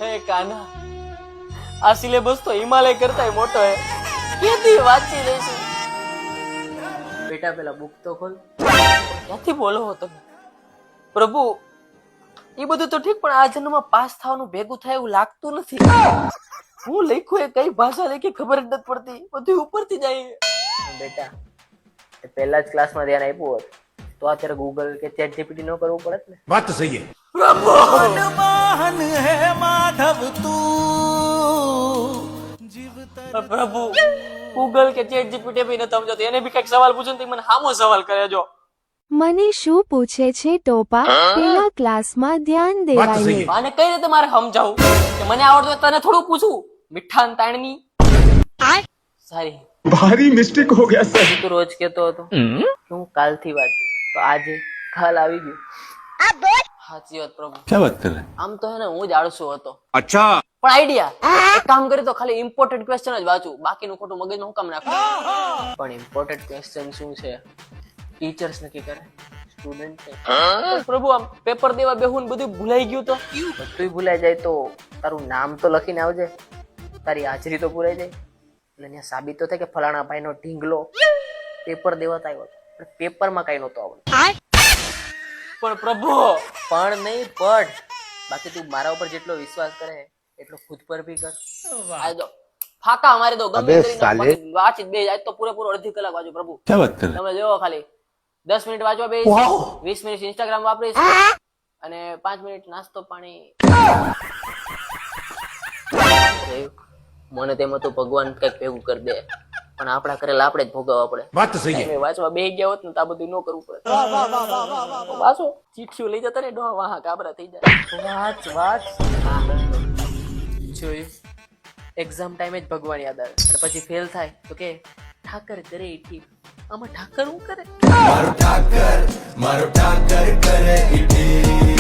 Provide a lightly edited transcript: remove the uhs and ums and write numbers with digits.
હે કાના, આ સિલેબસ તો હિમાલય કરતા મોટો હે, ક્યાંથી વાંચી લઈશું? બેટા પેલા બુક તો ખોલ. ક્યાંથી બોલો હો તમે? પ્રભુ, એ બધું તો ઠીક, પણ આ જન્મમાં પાસ થવાનું ભેગું થાય એવું લાગતું નથી. હું લખ્યું એ કઈ ભાષા લખી ખબર જ નથી પડતી, બધું ઉપરથી જાય. બેટા પહેલા જ ક્લાસમાં ધ્યાન આપ્યું હોત તો અત્યારે ગૂગલ કે ચેટ જીપીટી નો કરવું પડત ને. बात तो सही है। પ્રભુ, ગૂગલ કે ચેટ જીપીટી બી ન સમજો તો એને બી કઈક સવાલ પૂછો ને મને સામો સવાલ કરે. જો મને શું પૂછે છે ટોપા? પેલા ક્લાસમાં ધ્યાન વાત તો સહી દેવાય. है। આને કઈ રીતે મારે સમજાવું કે મને આવડતું તને થોડું પૂછું? મીઠા ને તાણની સારી भारी मिस्टेक हो गया सर। તું રોજ કેતો હતો કે હું કાલથી વાંચીશ, તો આજે કાલ આવી ગયું. સાચી વાત પ્રભુ. क्या बात कर रहे हैं? આમ તો હે ને હું જ આળસુ હતો, अच्छा। પણ આઈડિયા એક કામ કરી તો ખાલી ઇમ્પોર્ટન્ટ ક્વેશ્ચન જ વાંચું, બાકીનું ખોટું મગજમાં હું કામ નાખું? પણ ઇમ્પોર્ટન્ટ ક્વેશ્ચન શું છે ટીચર્સ નક્કી કરે, સ્ટુડન્ટ ને. પ્રભુ આમ પેપર દેવા બેહું ને બધું ભૂલાઈ ગયું તો બધું ભૂલાઈ જાય તો તારું નામ તો લખીને આવજે, તારી હાજરી તો પુરાઈ જાય, એટલે ત્યાં સાબિત તો થાય કે ફલાણા ભાઈનો ઢીંગલો પેપર દેવા આવ્યો, પણ પેપરમાં કઈ નહોતો આવડતું. પણ પ્રભુ, પણ નહીં પઢ, બાકી તું મારા ઉપર જેટલો વિશ્વાસ કરે એટલો ખુદ પર ભી કર. આ જો ફાકા મારી દો ગમે કરીને વાંચી બે આજ તો પૂરેપૂરો અડધી કલાક વાંચો પ્રભુ. क्या बात कर रहे તમે જોવો ખાલી 10 મિનિટ વાંચવા બે, 20 મિનિટ ઇન્સ્ટાગ્રામ વાપરીશ અને 5 મિનિટ નાસ્તો પાણી. મને તેમાં તો ભગવાન કઈક ભેગું કરી દે, પણ આપણા કરેલા આપણે જ ભોગવવા પડે. हैं? बात तो सही है। તમે વાંચવા બેહી ગયા હોત ને તો આ બધું ન કરવું પડે. વાંચો, ચીઠીઓ લઈ જતા ને ડોહા વાહા કાબરા થઈ જાય. વાંચ. જોયું, એક્ઝામ ટાઈમે જ ભગવાન યાદ આવે અને પછી ફેલ થાય તો કે ઠાકર કરે ઈ ઠીક. આમાં ઠાકર હું કરે? મારો ઠાકર કરે ઈ ઠીક.